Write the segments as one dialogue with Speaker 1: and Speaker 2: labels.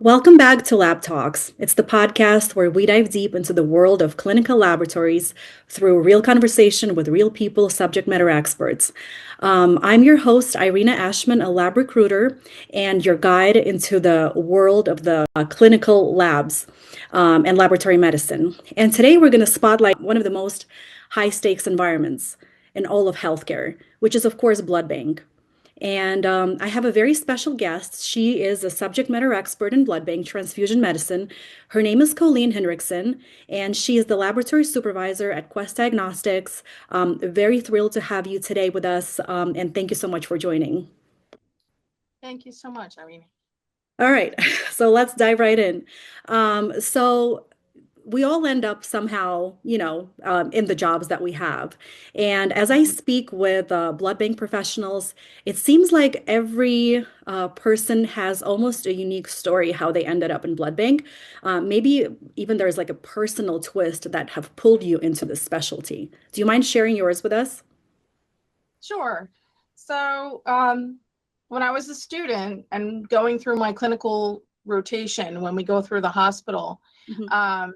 Speaker 1: Welcome back to Lab Talks. It's the podcast where we dive deep into the world of clinical laboratories through real conversation with real people, subject matter experts. I'm your host, Irina Ashman, a lab recruiter, and your guide into the world of the clinical labs and laboratory medicine. And today we're going to spotlight one of the most high stakes environments in all of healthcare, which is, of course, blood bank. And I have a very special guest. She is a subject matter expert in blood bank transfusion medicine. Her name is Colleen Hinrichsen, and she is the laboratory supervisor at Quest Diagnostics. Very thrilled to have you today with us, and thank you so much for joining.
Speaker 2: Thank you so much, Irene.
Speaker 1: All right, so let's dive right in. So we all end up somehow, in the jobs that we have. And as I speak with blood bank professionals, it seems like every person has almost a unique story how they ended up in blood bank. Maybe even there's like a personal twist that have pulled you into this specialty. Do you mind sharing yours with us?
Speaker 2: Sure. So when I was a student and going through my clinical rotation, when we go through the hospital,
Speaker 1: Mhm.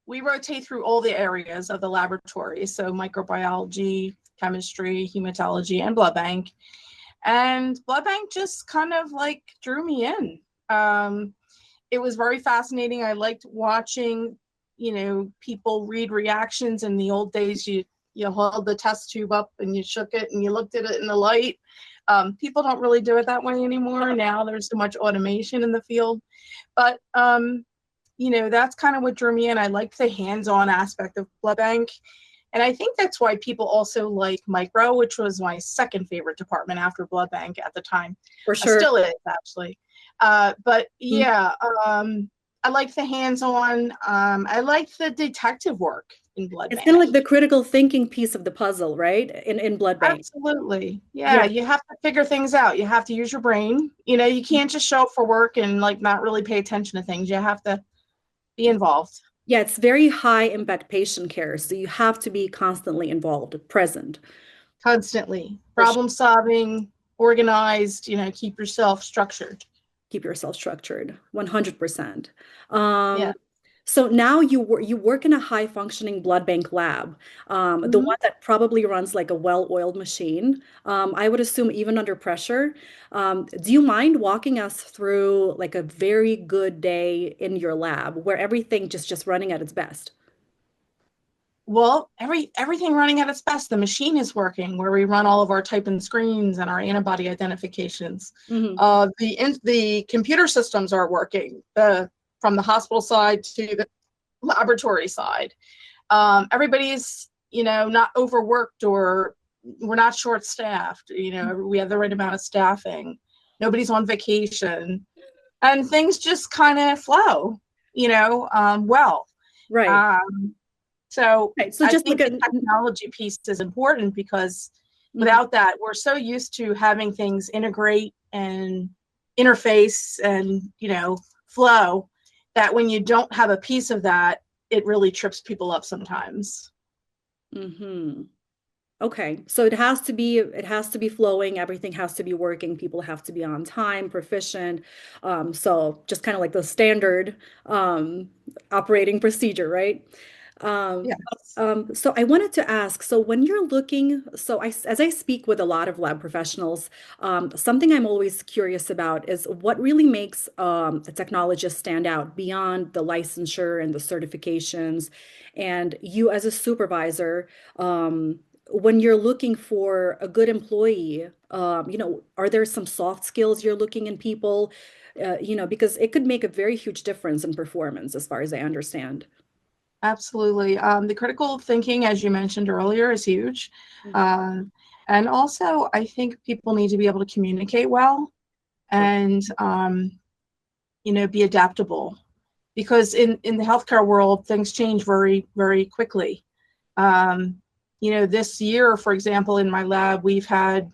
Speaker 2: we rotate through all the areas of the laboratory. So microbiology, chemistry, hematology, and blood bank. And blood bank just kind of like drew me in. It was very fascinating. I liked watching, people read reactions. In the old days, you held the test tube up and you shook it and you looked at it in the light. People don't really do it that way anymore. Now there's so much automation in the field. But that's kind of what drew me in. I liked the hands-on aspect of blood bank. And I think that's why people also like micro, which was my second favorite department after blood bank at the time.
Speaker 1: For sure.
Speaker 2: Still is, actually. But
Speaker 1: Mhm.
Speaker 2: yeah, I like the hands-on. I like the detective work in blood
Speaker 1: It's kind of
Speaker 2: bank.
Speaker 1: like the critical thinking piece of the puzzle, right? In blood bank.
Speaker 2: Absolutely. Yeah,
Speaker 1: Yeah.
Speaker 2: you have to figure things out. You have to use your brain. You can't just show up for work and not really pay attention to things. You have to be involved.
Speaker 1: Yeah, it's very high impact patient care, so you have to be constantly involved, present.
Speaker 2: Constantly.
Speaker 1: For sure.
Speaker 2: Problem solving, organized, keep yourself structured.
Speaker 1: Keep yourself structured, 100%.
Speaker 2: Yeah.
Speaker 1: So now you work in a high functioning blood bank lab, the
Speaker 2: Mhm.
Speaker 1: one that probably runs like a well-oiled machine. I would assume even under pressure. Do you mind walking us through like a very good day in your lab where everything just running at its best?
Speaker 2: Well, everything running at its best. The machine is working where we run all of our type and screens and our antibody identifications.
Speaker 1: Hmm.
Speaker 2: The computer systems are working from the hospital side to the laboratory side. Everybody's not overworked, or we're not short staffed. We have the right amount of staffing. Nobody's on vacation, and things just kind of flow. Well.
Speaker 1: Right.
Speaker 2: Um, So
Speaker 1: Right. So
Speaker 2: I
Speaker 1: just like
Speaker 2: think
Speaker 1: a
Speaker 2: the technology piece is important because
Speaker 1: mhm.
Speaker 2: without that, we're so used to having things integrate and interface and, flow, that when you don't have a piece of that, it really trips people up sometimes.
Speaker 1: Mhm. Okay, so it has to be flowing, everything has to be working, people have to be on time, proficient. So just kind of like the standard um, operating procedure, right? Um,
Speaker 2: Yes.
Speaker 1: so I wanted to ask, so when you're looking, as I speak with a lot of lab professionals, something I'm always curious about is what really makes a technologist stand out beyond the licensure and the certifications, and you as a supervisor. When you're looking for a good employee, are there some soft skills you're looking in people? Because it could make a very huge difference in performance, as far as I understand.
Speaker 2: Absolutely. The critical thinking, as you mentioned earlier, is huge.
Speaker 1: Mhm.
Speaker 2: Um, and also, I think people need to be able to communicate well
Speaker 1: For
Speaker 2: and, be adaptable, because in the healthcare world, things change very, very quickly. Um, this year, for example, in my lab, we've had,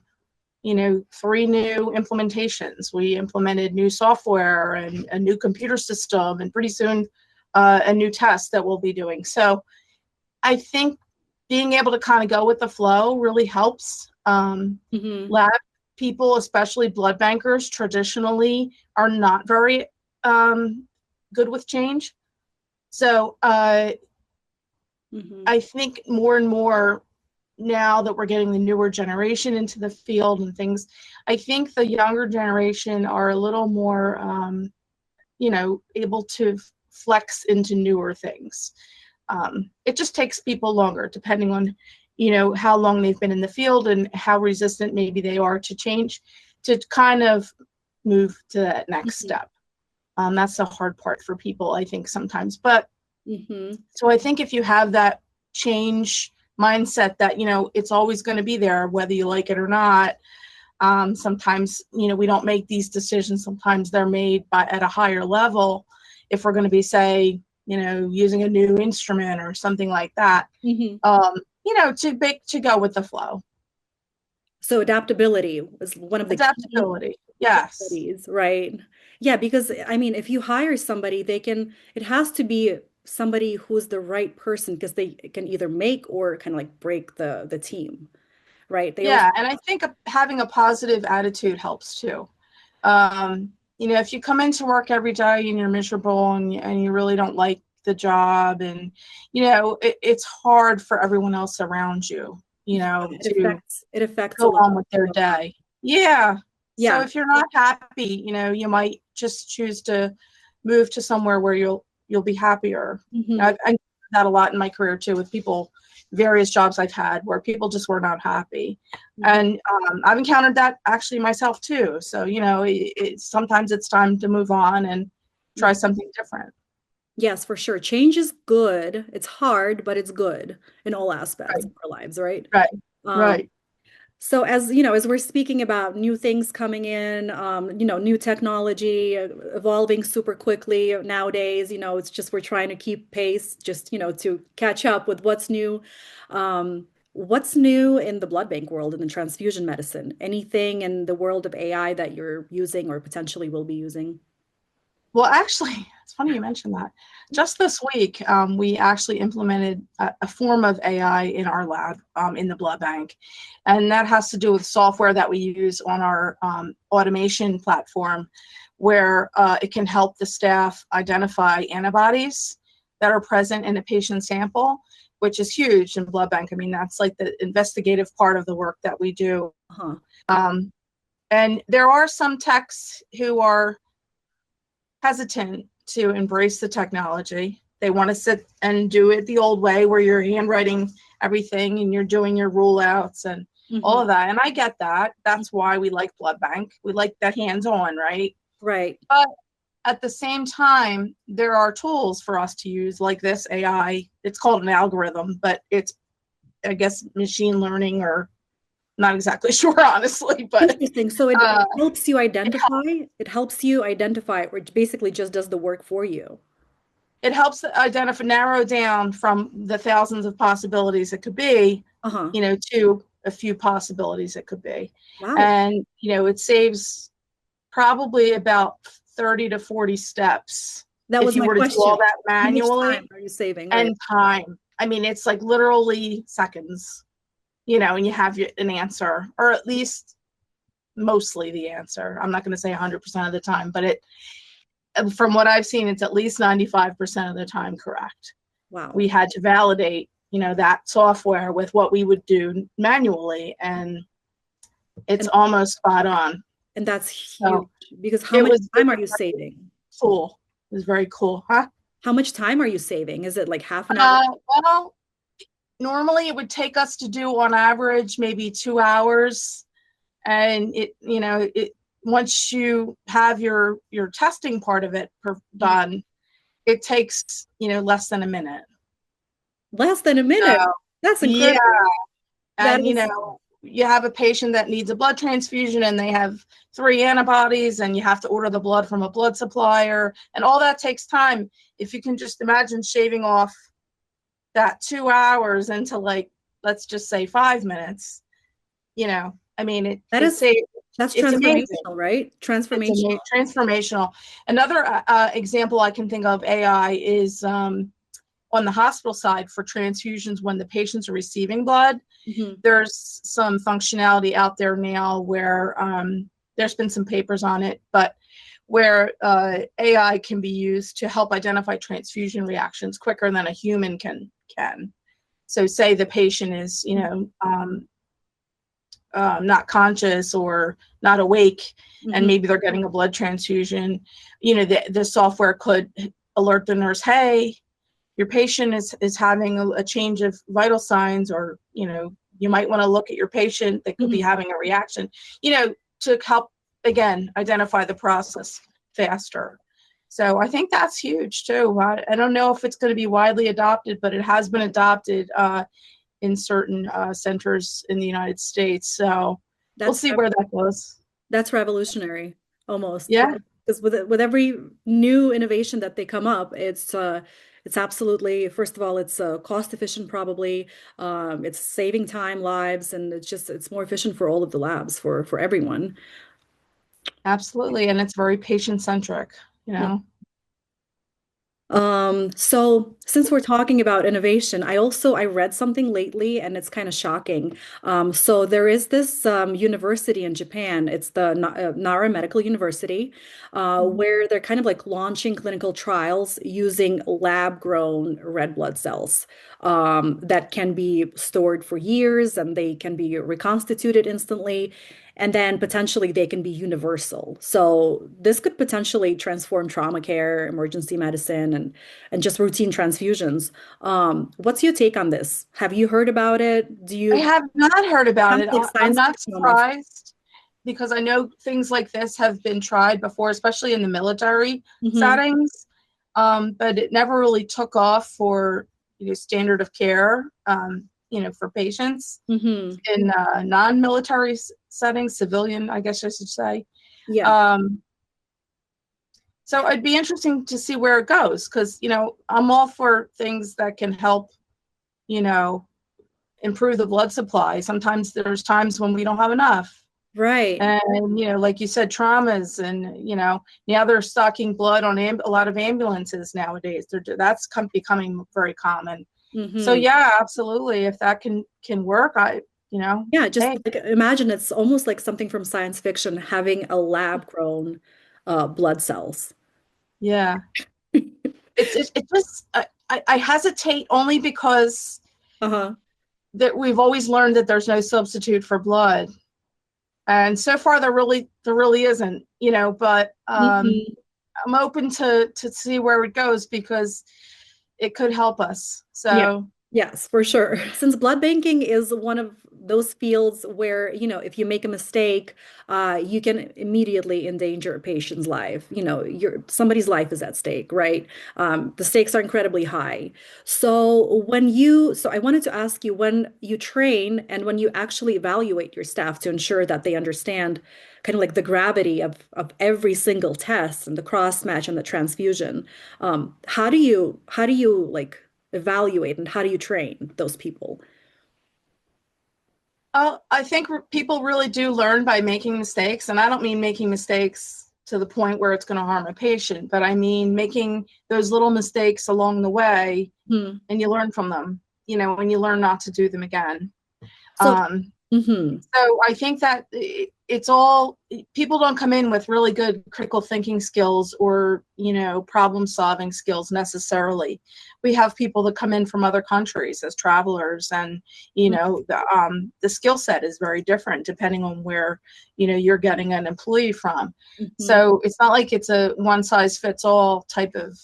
Speaker 2: 3 new implementations. We implemented new software and a new computer system, and pretty soon a new test that we'll be doing. So I think being able to kind of go with the flow really helps
Speaker 1: hmm
Speaker 2: lab people, especially blood bankers, traditionally are not very good with change. So I think more and more now that we're getting the newer generation into the field and things, I think the younger generation are a little more, able to flex into newer things. It just takes people longer, depending on, how long they've been in the field and how resistant maybe they are to change, to kind of move to that next step. That's the hard part for people, I think, sometimes. But so I think if you have that change mindset that, it's always going to be there, whether you like it or not. Sometimes, we don't make these decisions. Sometimes they're made at a higher level. If we're going to be, say, using a new instrument or something like that, to go with the flow.
Speaker 1: So adaptability is one of the
Speaker 2: adaptability. Yes.
Speaker 1: Qualities, right? Yeah, because I mean, if you hire somebody, it has to be somebody who's the right person, because they can either make or kind of like break the team, right?
Speaker 2: And I think having a positive attitude helps too. If you come into work every day and you're miserable and you really don't like the job, and it's hard for everyone else around you,
Speaker 1: it affects
Speaker 2: go on with their day. So if you're not happy, you might just choose to move to somewhere where you'll be happier. I did that a lot in my career too, with people, various jobs I've had where people just were not happy. And I've encountered that actually myself too. So, sometimes it's time to move on and try something different.
Speaker 1: Yes, for sure. Change is good. It's hard, but it's good in all aspects of our lives, right?
Speaker 2: Right.
Speaker 1: So as we're speaking about new things coming in, new technology evolving super quickly nowadays, it's just we're trying to keep pace, just, to catch up with what's new. What's new in the blood bank world, in the transfusion medicine? Anything in the world of AI that you're using or potentially will be using?
Speaker 2: Well, actually, it's funny you mentioned that. Just this week, we actually implemented a form of AI in our lab in the blood bank. And that has to do with software that we use on our automation platform, where it can help the staff identify antibodies that are present in a patient sample, which is huge in blood bank. I mean, that's like the investigative part of the work that we do. And there are some techs who are hesitant to embrace the technology. They want to sit and do it the old way, where you're handwriting everything and you're doing your rule outs and all of that. And I get that. That's why we like blood bank. We like that hands-on, right?
Speaker 1: Right.
Speaker 2: But at the same time, there are tools for us to use, like this AI. It's called an algorithm, but it's, I guess, machine learning, or not exactly sure, honestly. But
Speaker 1: interesting. So it helps you identify. It helps you identify, or it basically just does the work for you.
Speaker 2: It helps identify, narrow down from the thousands of possibilities it could be, to a few possibilities it could be.
Speaker 1: Wow.
Speaker 2: And, it saves probably about 30 to 40 steps.
Speaker 1: That was
Speaker 2: if you
Speaker 1: my
Speaker 2: were to
Speaker 1: question.
Speaker 2: do all that manually.
Speaker 1: How much time are you saving?
Speaker 2: And time. I mean, it's like literally seconds, and you have an answer, or at least mostly the answer. I'm not going to say 100% of the time, but from what I've seen, it's at least 95% of the time correct.
Speaker 1: Wow.
Speaker 2: We had to validate, that software with what we would do manually, and it's almost spot on.
Speaker 1: And that's huge, because how much time are you saving?
Speaker 2: Cool. It was very cool.
Speaker 1: How much time are you saving? Is it like half an hour?
Speaker 2: Well, normally it would take us to do, on average, maybe 2 hours. And once you have your testing part of it done, it takes, less than a minute.
Speaker 1: Less than a minute? That's incredible.
Speaker 2: Yeah. And, you have a patient that needs a blood transfusion and they have 3 antibodies, and you have to order the blood from a blood supplier, and all that takes time. If you can just imagine shaving off that 2 hours into, like, let's just say 5 minutes, I mean, that's
Speaker 1: transformational,
Speaker 2: amazing.
Speaker 1: Right? Transformational.
Speaker 2: Another example I can think of AI is on the hospital side for transfusions when the patients are receiving blood. There's some functionality out there now where there's been some papers on it, but where AI can be used to help identify transfusion reactions quicker than a human can. So say the patient is, not conscious or not awake, and maybe they're getting a blood transfusion, the software could alert the nurse, hey, your patient is having a change of vital signs, or, you might want to look at your patient that could be having a reaction, to help, again, identify the process faster. So I think that's huge too. I don't know if it's going to be widely adopted, but it has been adopted in certain centers in the United States. So we'll see where that goes.
Speaker 1: That's revolutionary, almost.
Speaker 2: Yeah,
Speaker 1: because with every new innovation that they come up, it's absolutely, first of all, it's cost efficient, probably. It's saving time, lives, and it's more efficient for all of the labs, for everyone.
Speaker 2: absolutely. And it's very patient centric,
Speaker 1: Yeah. So since we're talking about innovation, I read something lately and it's kind of shocking. So there is this university in Japan. It's the Nara Medical University, where they're kind of like launching clinical trials using lab-grown red blood cells that can be stored for years and they can be reconstituted instantly. And then potentially they can be universal. So this could potentially transform trauma care, emergency medicine, and just routine transfusions. What's your take on this? Have you heard about it?
Speaker 2: I have not heard about it.
Speaker 1: Like
Speaker 2: I'm
Speaker 1: science
Speaker 2: not
Speaker 1: fiction almost.
Speaker 2: surprised because I know things like this have been tried before, especially in the military settings. But it never really took off for standard of care, for patients in non-military settings, civilian, I guess I should say.
Speaker 1: Yeah.
Speaker 2: So it'd be interesting to see where it goes because, I'm all for things that can help, improve the blood supply. Sometimes there's times when we don't have enough.
Speaker 1: Right.
Speaker 2: And, like you said, traumas and, now they're stocking blood on a lot of ambulances nowadays. That's becoming very common. So yeah, absolutely. If that can work,
Speaker 1: Yeah, just
Speaker 2: hey,
Speaker 1: like imagine it's almost like something from science fiction having a lab-grown blood cells.
Speaker 2: yeah, it's just, I hesitate only because
Speaker 1: Uh-huh.
Speaker 2: that we've always learned that there's no substitute for blood. And so far there really isn't, but I'm open to see where it goes because it could help us.
Speaker 1: Yeah.
Speaker 2: So
Speaker 1: Yes, for sure. Since blood banking is one of those fields where, if you make a mistake, you can immediately endanger a patient's life. Somebody's life is at stake, right? The stakes are incredibly high. So I wanted to ask you, when you train and when you actually evaluate your staff to ensure that they understand kind of like the gravity of every single test and the cross match and the transfusion, how do you like evaluate and how do you train those people?
Speaker 2: I think people really do learn by making mistakes. And I don't mean making mistakes to the point where it's going to harm a patient, but I mean making those little mistakes along the way and you learn from them, when you learn not to do them again.
Speaker 1: So,
Speaker 2: So I think that it's all, people don't come in with really good critical thinking skills or, problem solving skills necessarily. We have people that come in from other countries as travelers and, the skill set is very different depending on where, you're getting an employee from. So it's not like it's a one size fits all type of,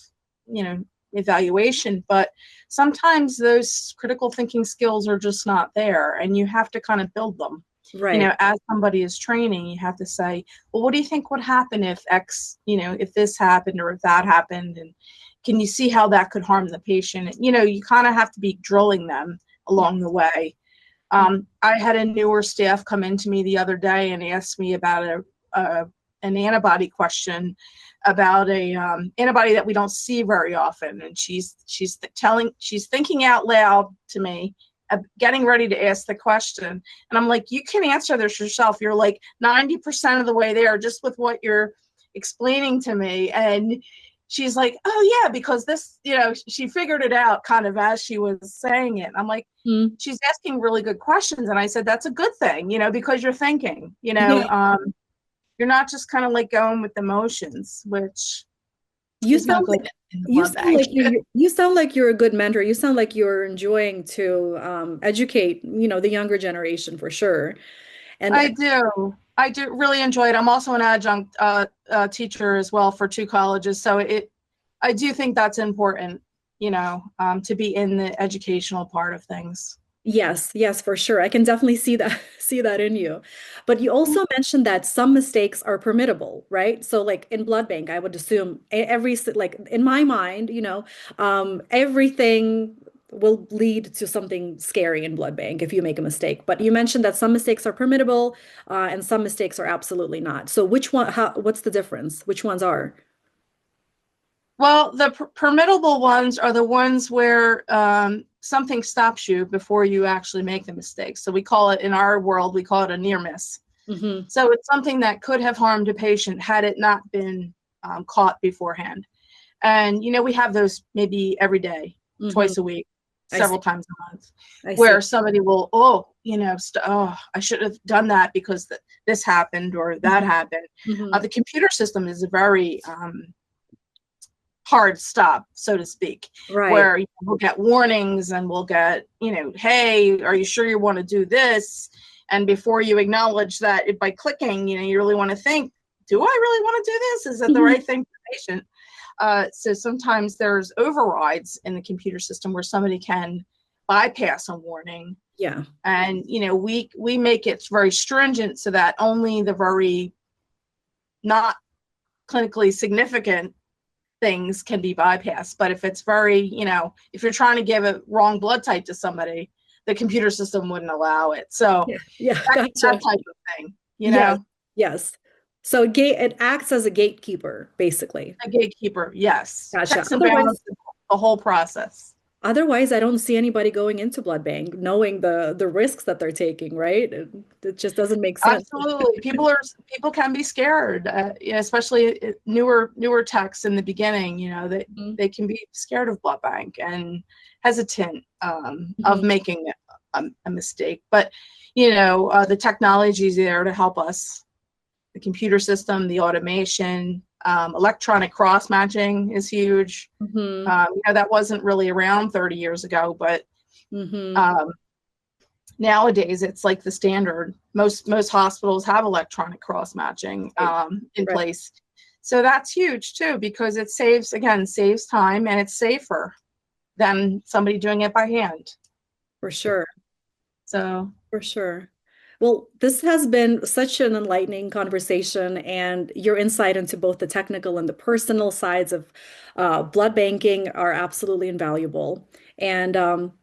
Speaker 2: evaluation, but sometimes those critical thinking skills are just not there and you have to kind of build them.
Speaker 1: right.
Speaker 2: As somebody is training, you have to say, well, what do you think would happen if X, if this happened or if that happened? And can you see how that could harm the patient? You kind of have to be drilling them along the way. I had a newer staff come into me the other day and ask me about an antibody question about a antibody that we don't see very often, and she's thinking out loud to me, getting ready to ask the question, and I'm like, you can answer this yourself. You're like 90% of the way there just with what you're explaining to me. And she's like, oh yeah, because this, she figured it out kind of as she was saying it. I'm like,
Speaker 1: Mm.
Speaker 2: she's asking really good questions. And I said, that's a good thing, because you're thinking,
Speaker 1: Yeah.
Speaker 2: you're not just kind of like going with the motions, which
Speaker 1: You
Speaker 2: is not
Speaker 1: sound
Speaker 2: good
Speaker 1: like
Speaker 2: in the
Speaker 1: you
Speaker 2: blood
Speaker 1: sound
Speaker 2: bank.
Speaker 1: like you sound like you're a good mentor. You sound like you're enjoying to educate, the younger generation for sure. And
Speaker 2: I do really enjoy it. I'm also an adjunct teacher as well for 2 colleges. So I do think that's important, to be in the educational part of things.
Speaker 1: yes, yes, for sure. I can definitely see that see that in you. But you also mentioned that some mistakes are permittable, right? So like in blood bank, I would assume like in my mind, everything will lead to something scary in blood bank if you make a mistake. But you mentioned that some mistakes are permittable, and some mistakes are absolutely not. So what's the difference? Which ones are?
Speaker 2: Well, the permittable ones are the ones where something stops you before you actually make the mistake. So we call it, in our world, we call it a near miss.
Speaker 1: Hmm.
Speaker 2: So it's something that could have harmed a patient had it not been caught beforehand. And, we have those maybe every day,
Speaker 1: Hmm.
Speaker 2: twice a week,
Speaker 1: I see.
Speaker 2: several times a month,
Speaker 1: I see.
Speaker 2: where somebody will, I should have done that because this happened or that happened.
Speaker 1: Hmm.
Speaker 2: The computer system is a very hard stop, so to speak,
Speaker 1: Right.
Speaker 2: where we'll get warnings and we'll get, hey, are you sure you want to do this? And before you acknowledge that by clicking, you really want to think, do I really want to do this? Is that the
Speaker 1: Mhm.
Speaker 2: right thing for the patient? So sometimes there's overrides in the computer system where somebody can bypass a warning.
Speaker 1: Yeah.
Speaker 2: And, we make it very stringent so that only the very not clinically significant things can be bypassed. But if it's very, if you're trying to give a wrong blood type to somebody, the computer system wouldn't allow it. So
Speaker 1: Yeah. Yeah.
Speaker 2: that
Speaker 1: Gotcha.
Speaker 2: type of thing,
Speaker 1: Yes. Yes. So it acts as a gatekeeper, basically.
Speaker 2: a gatekeeper, yes,
Speaker 1: Gotcha.
Speaker 2: checks and balances the whole process.
Speaker 1: Otherwise, I don't see anybody going into blood bank knowing the risks that they're taking, right? It just doesn't make sense.
Speaker 2: Absolutely, people can be scared, especially newer techs in the beginning. That
Speaker 1: Mhm.
Speaker 2: they can be scared of blood bank and hesitant of
Speaker 1: Mhm.
Speaker 2: making a mistake. But the technology is there to help us. The computer system, the automation, electronic cross matching is huge.
Speaker 1: Mhm.
Speaker 2: That wasn't really around 30 years ago, but
Speaker 1: Mhm.
Speaker 2: um, nowadays it's like the standard. Most hospitals have electronic cross matching
Speaker 1: Right.
Speaker 2: in
Speaker 1: Right.
Speaker 2: place. So that's huge too, because it saves time and it's safer than somebody doing it by hand.
Speaker 1: For sure.
Speaker 2: So
Speaker 1: For sure. Well, this has been such an enlightening conversation, and your insight into both the technical and the personal sides of blood banking are absolutely invaluable. And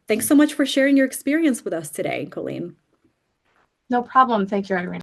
Speaker 1: thanks so much for sharing your experience with us today, Colleen.
Speaker 2: no problem. Thank you, Irene.